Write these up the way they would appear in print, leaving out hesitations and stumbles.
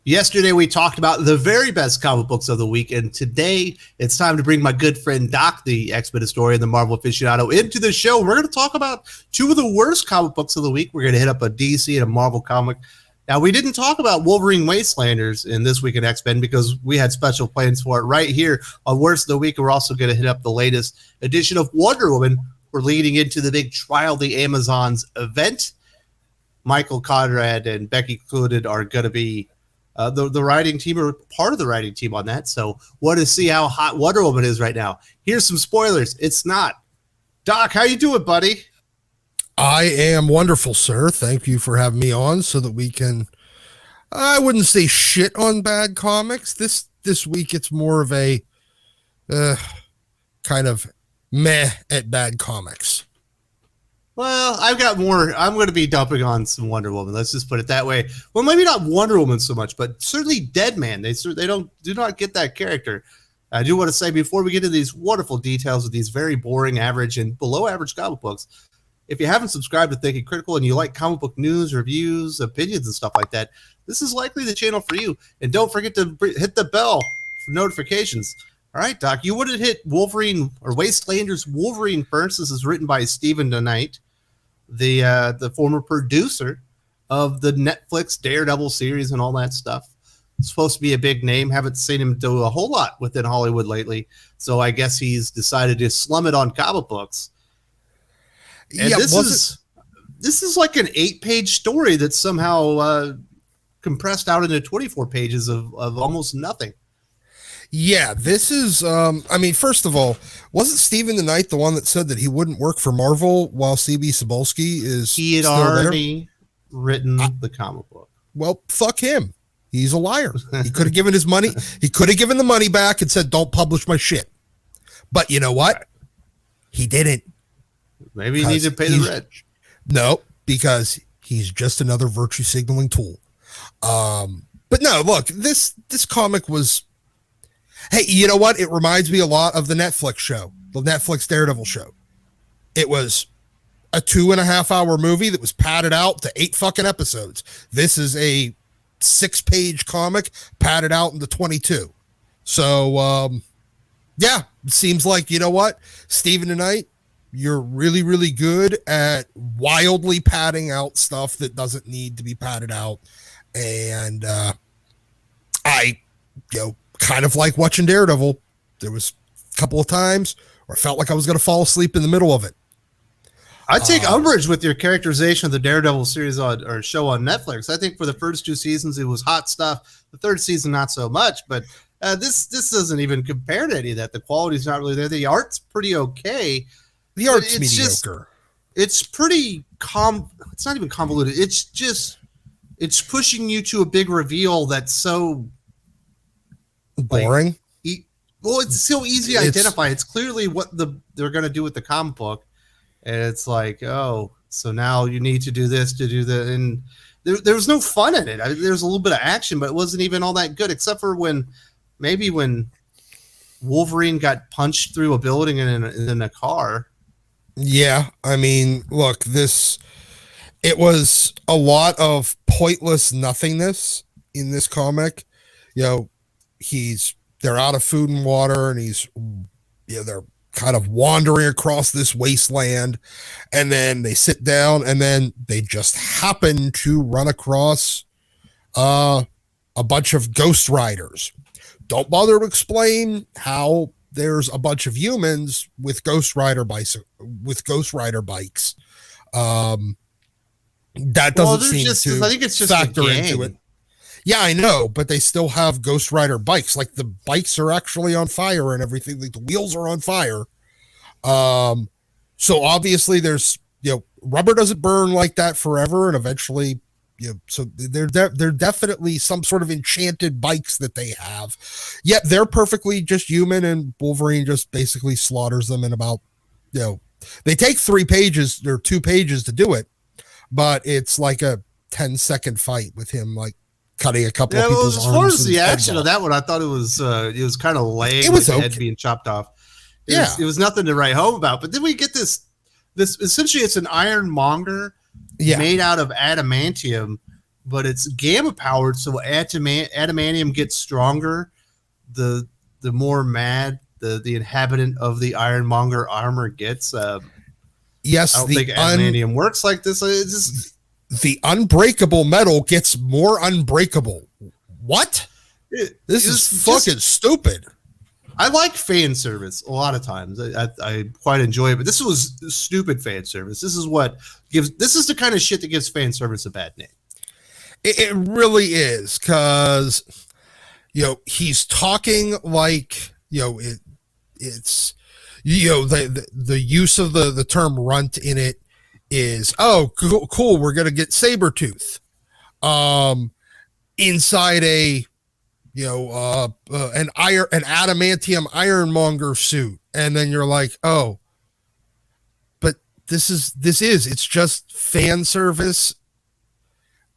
Yesterday, we talked about the very best comic books of the week, and today it's time to bring my good friend Doc, the X-Men historian, the Marvel aficionado, into the show. We're going to talk about two of the worst comic books of the week. We're going to hit up a DC and a Marvel comic. Now, we didn't talk about Wolverine Wastelanders in This Week in X-Men because we had special plans for it right here on Worst of the Week. And we're also going to hit up the latest edition of Wonder Woman. We're leading into the big Trial of the Amazons event. Michael Conrad and Becky Cloonan are going to be the writing team, or part of the writing team on that. So want to see how hot Wonder Woman is right now. Here's some spoilers. It's not. Doc, how you doing, buddy? I am wonderful, sir. Thank you for having me on so that we can, I wouldn't say shit on bad comics. This week it's more of a kind of meh at bad comics. Well, I've got more. I'm going to be dumping on some Wonder Woman. Let's just put it that way. Well, maybe not Wonder Woman so much, but certainly Deadman. They do not get that character. I do want to say before we get into these wonderful details of these very boring, average, and below average comic books, if you haven't subscribed to Thinking Critical and you like comic book news, reviews, opinions, and stuff like that, this is likely the channel for you. And don't forget to hit the bell for notifications. All right, Doc, you wouldn't hit Wolverine or Wastelanders Wolverine first. This is written by Stephen Knight, the former producer of the Netflix Daredevil series and all that stuff. It's supposed to be a big name. Haven't seen him do a whole lot within Hollywood lately, so I guess he's decided to slum it on comic books. And yeah, this is like an 8-page story that's somehow compressed out into 24 pages of almost nothing. Yeah, this is, I mean, first of all, wasn't Stephen Knight the one that said that he wouldn't work for Marvel while C.B. Cebulski is He had already written the comic book. Well, fuck him. He's a liar. He could have given his money. He could have given the money back and said, don't publish my shit. But you know what? He didn't. Maybe he needed to pay the rent. No, because he's just another virtue signaling tool. But no, look, this comic was, hey, you know what? It reminds me a lot of the Netflix show, the Netflix Daredevil show. It was a 2.5-hour movie that was padded out to 8 fucking episodes. This is a 6-page comic padded out into 22. So, yeah, it seems like, you know what? Stephen Knight, you're really, really good at wildly padding out stuff that doesn't need to be padded out. And I, kind of like watching Daredevil. There was a couple of times where I felt like I was going to fall asleep in the middle of it. I take umbrage with your characterization of the Daredevil series or show on Netflix. I think for the first 2 seasons, it was hot stuff. The 3rd season, not so much. But this doesn't even compare to any of that. The quality's not really there. The art's pretty okay. The art's mediocre. It's pretty it's not even convoluted. It's pushing you to a big reveal that's so boring. Well, it's so easy to identify. It's clearly what they're going to do with the comic book. And it's like, oh, so now you need to do this to do that. And there was no fun in it. I mean, there was a little bit of action, but it wasn't even all that good, except for when Wolverine got punched through a building and in a car. Yeah, I mean, look, it was a lot of pointless nothingness in this comic. They're out of food and water, and they're kind of wandering across this wasteland, and then they sit down, and then they just happen to run across a bunch of Ghost Riders. Don't bother to explain how there's a bunch of humans with Ghost Rider bikes. That doesn't seem to I think it's just factor into it. Yeah, I know, but they still have Ghost Rider bikes. Like, the bikes are actually on fire and everything. Like, the wheels are on fire. So obviously there's, rubber doesn't burn like that forever, and eventually, so they're definitely some sort of enchanted bikes that they have. Yet they're perfectly just human, and Wolverine just basically slaughters them in about, they take 3 pages or 2 pages to do it, but it's like a 10-second fight with him, like, cutting a couple of people's arms. As far as the action of that one, I thought it was kind of lame. It was the head being chopped off. It was nothing to write home about. But then we get this essentially, it's an ironmonger made out of adamantium but it's gamma powered, so adamantium gets stronger. The more mad the inhabitant of the Ironmonger armor gets. Yes, I don't think adamantium works like this. It's just the unbreakable metal gets more unbreakable. What? This is fucking stupid. I like fan service a lot of times. I quite enjoy it, but this was stupid fan service. This is the kind of shit that gives fan service a bad name. It really is, because he's talking like it's the use of the term runt in it is, oh, cool, we're gonna get Sabretooth inside a an adamantium ironmonger suit, and then you're like, oh, but it's just fan service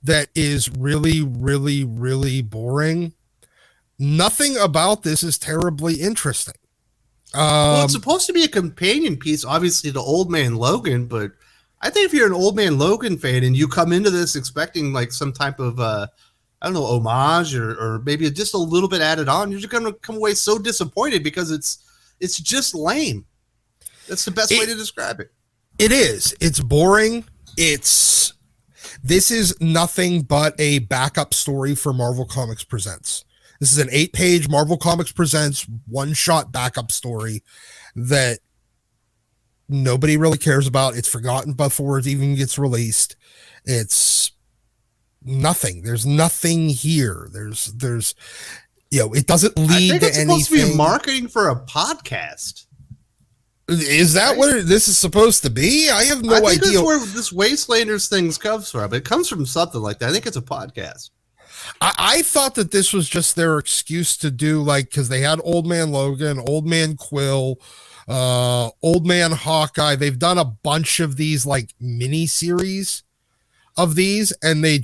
that is really, really, really boring. Nothing about this is terribly interesting. Well, it's supposed to be a companion piece, obviously, to Old Man Logan, but I think if you're an Old Man Logan fan and you come into this expecting like some type of I don't know, homage or maybe just a little bit added on, you're just going to come away so disappointed because it's just lame. That's the best way to describe it. It is. It's boring. This is nothing but a backup story for Marvel Comics Presents. This is an 8-page Marvel Comics Presents one-shot backup story that nobody really cares about. It's forgotten before it even gets released. It's nothing. There's nothing here. There's it doesn't lead to anything. I think it's supposed to be marketing for a podcast. Is that what this is supposed to be? I have no idea. I think that's where this Wastelanders thing comes from. It comes from something like that. I think it's a podcast. I thought that this was just their excuse to do, like, because they had Old Man Logan, Old Man Quill, Old Man Hawkeye. They've done a bunch of these like mini series of these, and they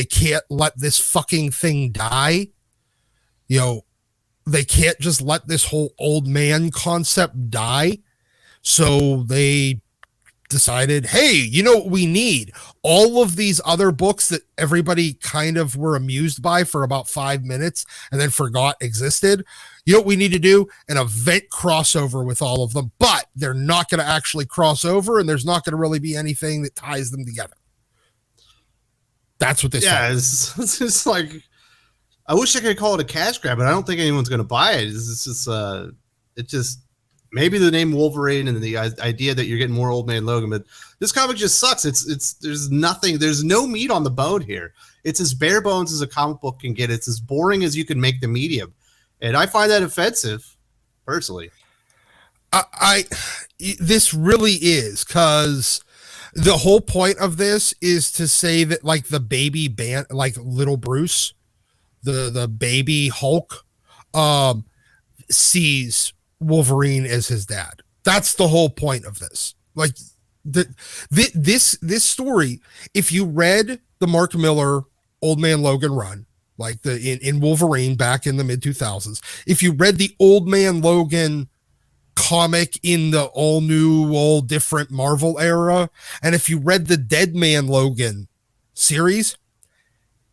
can't let this fucking thing die. They can't just let this whole old man concept die. So they decided, hey, you know what we need? All of these other books that everybody kind of were amused by for about 5 minutes and then forgot existed. You know what we need to do? An event crossover with all of them, but they're not going to actually cross over, and there's not going to really be anything that ties them together. That's what this is. It's just like, I wish I could call it a cash grab, but I don't think anyone's going to buy it. It just maybe the name Wolverine and the idea that you're getting more Old Man Logan, but this comic just sucks. There's nothing. There's no meat on the bone here. It's as bare bones as a comic book can get. It's as boring as you can make the medium, and I find that offensive, personally. This really is, because the whole point of this is to say that, like, the baby band, like little Bruce, the baby Hulk, sees Wolverine as his dad. That's the whole point of this. Like, this story, if you read the Mark Miller Old Man Logan run, like in Wolverine back in the mid 2000s, if you read the Old Man Logan comic in the all new, all different Marvel era, and if you read the Dead Man Logan series,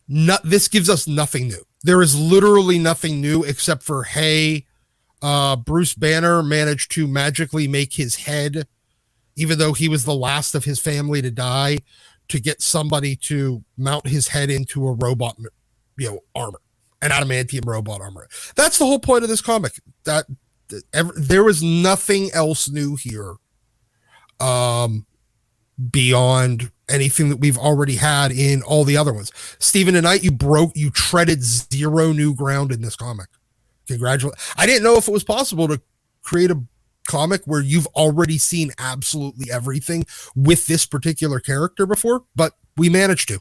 this gives us nothing new. There is literally nothing new except for, hey, Bruce Banner managed to magically make his head, even though he was the last of his family to die, to get somebody to mount his head into a robot, armor, an adamantium robot armor. That's the whole point of this comic. There was nothing else new here, beyond anything that we've already had in all the other ones. Stephen Knight, you treaded zero new ground in this comic. Congratulations. I didn't know if it was possible to create a comic where you've already seen absolutely everything with this particular character before, but we managed to.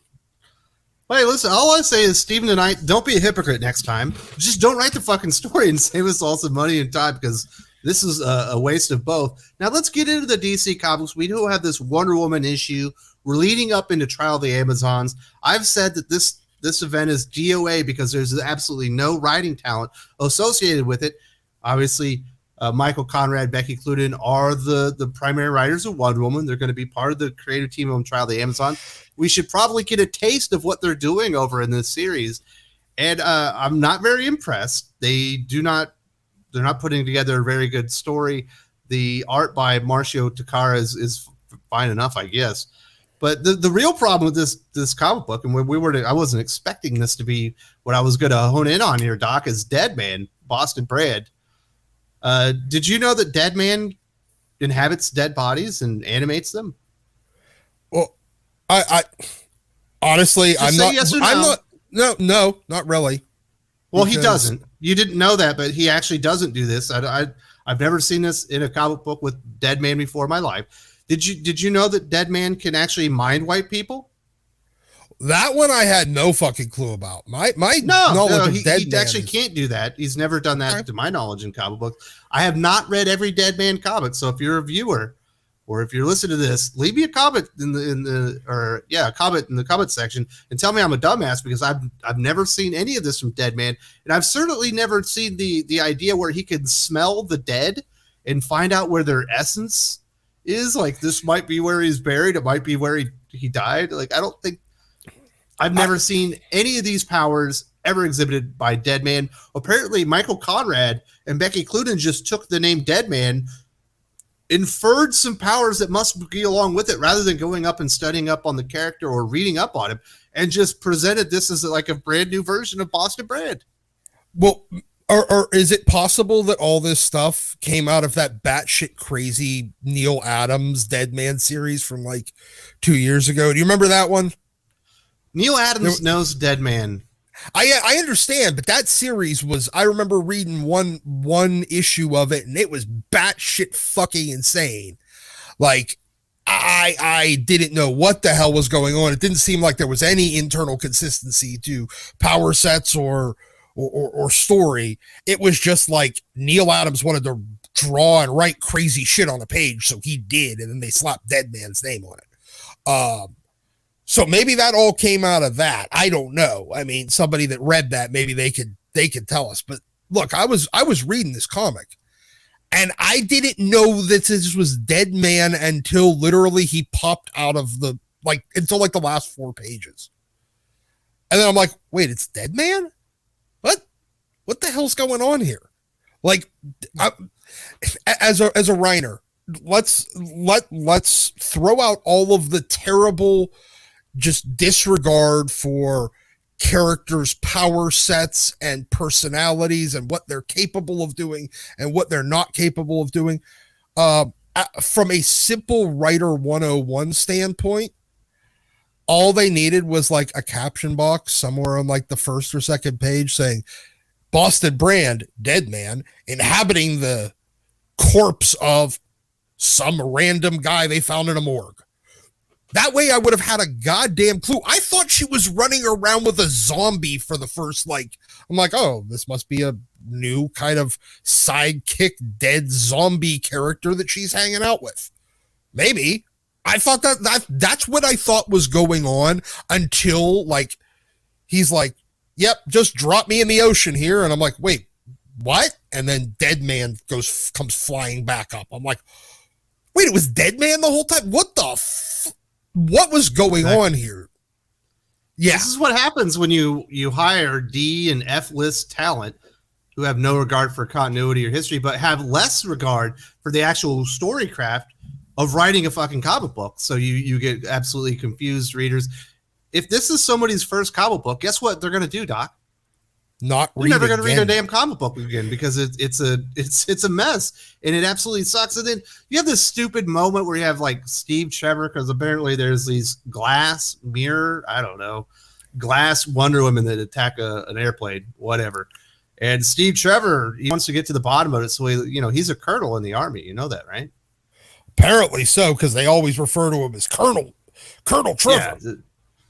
Hey, listen, all I say is, Stephen Knight, don't be a hypocrite next time. Just don't write the fucking story and save us all some money and time, because this is a waste of both. Now let's get into the DC comics. We do have this Wonder Woman issue. We're leading up into Trial of the Amazons. I've said that this event is DOA because there's absolutely no writing talent associated with it. Obviously, Michael Conrad, Becky Cloonan are the primary writers of Wonder Woman. They're going to be part of the creative team on Trial of the Amazon. We should probably get a taste of what they're doing over in this series. And I'm not very impressed. They're not putting together a very good story. The art by Marcio Takara is fine enough, I guess. But the real problem with this comic book, and I wasn't expecting this to be what I was going to hone in on here, Doc, is Deadman, Boston Brand. Did you know that Deadman inhabits dead bodies and animates them? Well, I honestly, I'm not. Yes or no? No, not really. Well, he doesn't. You didn't know that, but he actually doesn't do this. I've never seen this in a comic book with Deadman before in my life. Did you know that Deadman can actually mind wipe people? That one I had no fucking clue about. My knowledge of Deadman, he actually can't do that. He's never done that to my knowledge in comic books. I have not read every Deadman comic, so if you're a viewer or if you're listening to this, leave me a comment in the comment section and tell me I'm a dumbass because I've never seen any of this from Deadman, and I've certainly never seen the idea where he can smell the dead and find out where their essence is. Like, this might be where he's buried, it might be where he died. Like, I don't think I've never seen any of these powers ever exhibited by Deadman. Apparently, Michael Conrad and Becky Cloonan just took the name Deadman, inferred some powers that must be along with it rather than going up and studying up on the character or reading up on him, and just presented this as like a brand new version of Boston Brand. Well, or is it possible that all this stuff came out of that batshit crazy Neil Adams Deadman series from like 2 years ago? Do you remember that one? Neil Adams knows Deadman. I understand, but that series was, I remember reading one issue of it, and it was batshit fucking insane. Like, I didn't know what the hell was going on. It didn't seem like there was any internal consistency to power sets or story. It was just like Neil Adams wanted to draw and write crazy shit on a page, so he did, and then they slapped Deadman's name on it. So maybe that all came out of that. I don't know. I mean, somebody that read that, maybe they could tell us. But look, I was reading this comic, and I didn't know that this was Deadman until literally he popped out of until the last 4 pages. And then I'm like, wait, it's Deadman? What the hell's going on here? Like, as a writer, let's throw out all of the terrible just disregard for characters' power sets and personalities and what they're capable of doing and what they're not capable of doing. From a simple writer 101 standpoint, all they needed was like a caption box somewhere on like the first or second page saying Boston Brand, Deadman, inhabiting the corpse of some random guy they found in a morgue. That way I would have had a goddamn clue. I thought she was running around with a zombie for the first, I'm like, oh, this must be a new kind of sidekick dead zombie character that she's hanging out with. Maybe. I thought that's what I thought was going on until he's like, yep, just drop me in the ocean here. And I'm like, wait, what? And then Deadman comes flying back up. I'm like, wait, it was Deadman the whole time? What the what was going on here? Yeah. This is what happens when you hire D and F list talent who have no regard for continuity or history, but have less regard for the actual story craft of writing a fucking comic book. So you get absolutely confused readers. If this is somebody's first comic book, guess what they're going to do, Doc? You're never going to read a damn comic book again because it's a mess and it absolutely sucks. And then you have this stupid moment where you have like Steve Trevor, because apparently there's these glass Wonder Women that attack an airplane, whatever. And Steve Trevor, he wants to get to the bottom of it. So he's a colonel in the army. You know that, right? Apparently so, because they always refer to him as Colonel Trevor. Yeah.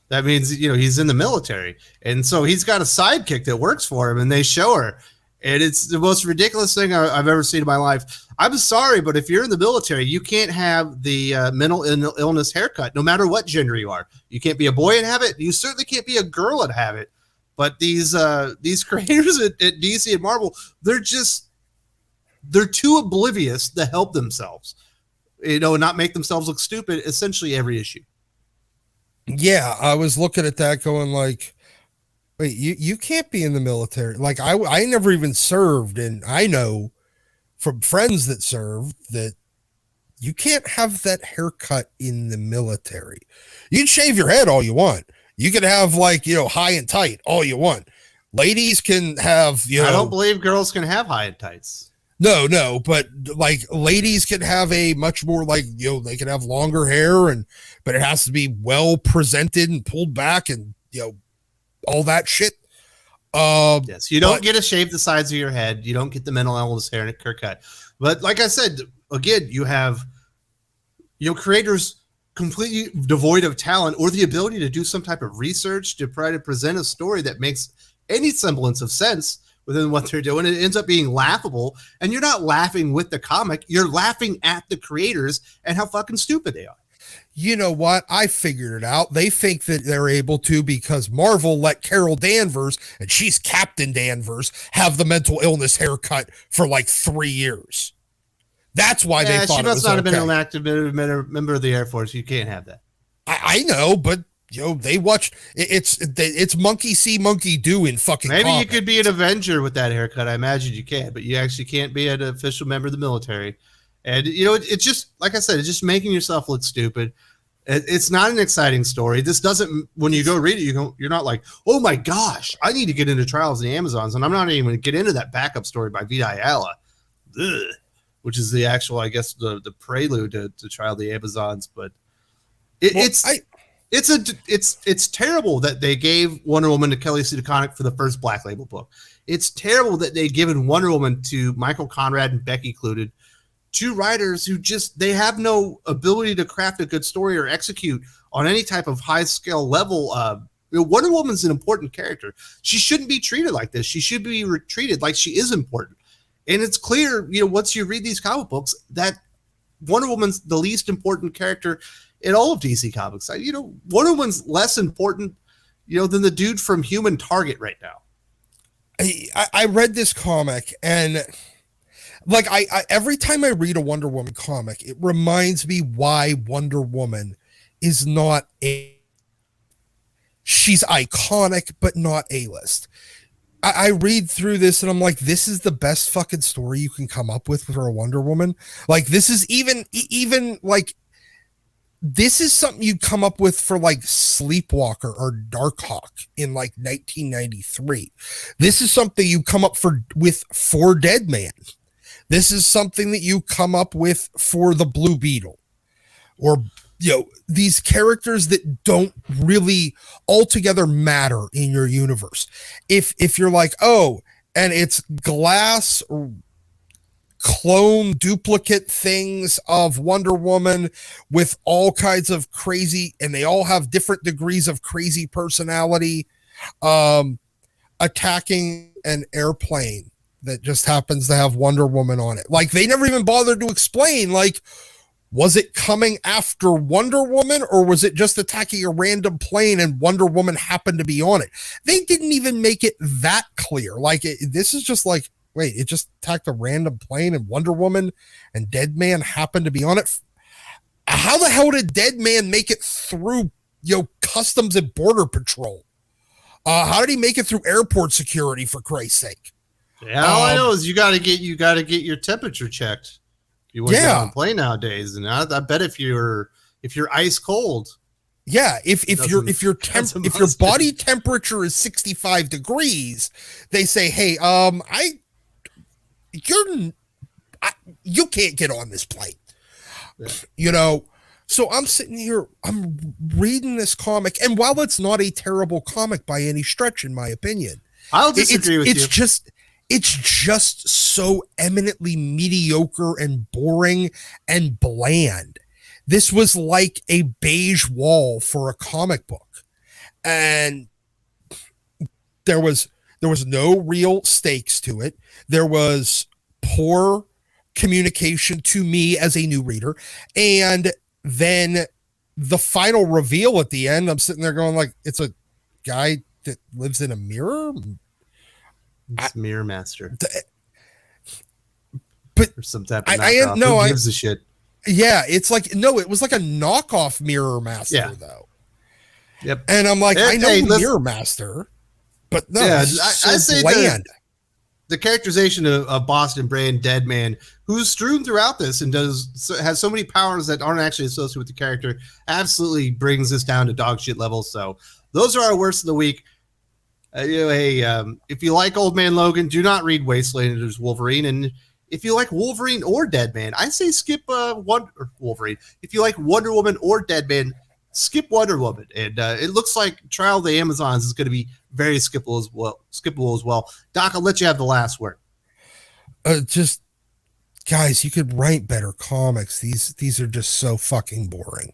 That means, he's in the military. And so he's got a sidekick that works for him, and they show her. And it's the most ridiculous thing I've ever seen in my life. I'm sorry, but if you're in the military, you can't have the mental illness haircut, no matter what gender you are. You can't be a boy and have it. You certainly can't be a girl and have it. But these creators at DC and Marvel, they're just they're too oblivious to help themselves, not make themselves look stupid essentially every issue. Yeah, I was looking at that going like, wait, you can't be in the military. Like I never even served, and I know from friends that served that you can't have that haircut in the military. You can shave your head all you want. You can have like, high and tight all you want. Ladies can have, I don't believe girls can have high and tights. No, but like ladies can have a much more like, they can have longer hair but it has to be well presented and pulled back and, all that shit. Yes, you don't get to shave the sides of your head. You don't get the mental illness haircut. But like I said, again, you have, creators completely devoid of talent or the ability to do some type of research to try to present a story that makes any semblance of sense within what they're doing. It ends up being laughable, and you're not laughing with the comic. You're laughing at the creators and how fucking stupid they are. You know what? I figured it out. They think that they're able to because Marvel let Carol Danvers, and she's Captain Danvers, have the mental illness haircut for like 3 years. That's why they thought she must not have been an okay. active member of the Air Force. You can't have that. I know, but they watched it's monkey see, monkey do in fucking. Maybe comics. you could be an Avenger with that haircut. I imagine you can, but you actually can't be an official member of the military. And it's just like I said, it's just making yourself look stupid. It's not an exciting story. This doesn't. When you go read it, you're not like, oh my gosh, I need to get into Trials of the Amazons, and I'm not even going to get into that backup story by Vita Ayala, which is the actual, I guess, the prelude to Trial of the Amazons. But it's terrible that they gave Wonder Woman to Kelly Sue DeConnick for the first Black Label book. It's terrible that they've given Wonder Woman to Michael Conrad and Becky Cloonan, two writers who they have no ability to craft a good story or execute on any type of high scale level. Wonder Woman's an important character. She shouldn't be treated like this. She should be treated like she is important. And it's clear, once you read these comic books, that Wonder Woman's the least important character in all of DC Comics. Wonder Woman's less important, than the dude from Human Target right now. I read this comic, and like I every time I read a Wonder Woman comic, it reminds me why Wonder Woman is not she's iconic, but not A-list. I read through this and I'm like, this is the best fucking story you can come up with for a Wonder Woman. Like, this is even like, this is something you'd come up with for like Sleepwalker or Darkhawk in like 1993. This is something you come up with for Deadman. This is something that you come up with for the Blue Beetle, or these characters that don't really altogether matter in your universe. If you're like, oh, and it's glass clone duplicate things of Wonder Woman with all kinds of crazy, and they all have different degrees of crazy personality, attacking an airplane that just happens to have Wonder Woman on it. Like, they never even bothered to explain, like, was it coming after Wonder Woman, or was it just attacking a random plane and Wonder Woman happened to be on it? They didn't even make it that clear. Like, this is just like, wait, it just attacked a random plane and Wonder Woman and Deadman happened to be on it. How the hell did Deadman make it through, Customs and Border Patrol? How did he make it through airport security, for Christ's sake? Yeah, all I know is you got to get your temperature checked. You want to get on a plane nowadays, and I bet if you're ice cold. Yeah, if your body temperature is 65 degrees, they say, hey, you can't get on this plane. Yeah. So I'm sitting here, I'm reading this comic, and while it's not a terrible comic by any stretch, in my opinion, I'll disagree with you. It's just so eminently mediocre and boring and bland. This was like a beige wall for a comic book. And there was no real stakes to it. There was poor communication to me as a new reader. And then the final reveal at the end, I'm sitting there going like, it's a guy that lives in a mirror. It's Mirror Master. but or some type of I knockoff. no, Who gives a shit? Yeah, it's like no, it was like a knockoff Mirror Master though. Yep. And I'm like, I know let's- Mirror Master, but no, Yeah, I I say bland. the characterization of Boston Brand Deadman, who's strewn throughout this and has so many powers that aren't actually associated with the character, absolutely brings this down to dog shit levels. So those are our worst of the week. If you like Old Man Logan, do not read Wastelanders Wolverine. And if you like Wolverine or Deadman, I say skip Wolverine. If you like Wonder Woman or Deadman, skip Wonder Woman. And it looks like Trial of the Amazons is going to be very skippable as well. Doc, I'll let you have the last word. Just guys, you could write better comics. These are just so fucking boring.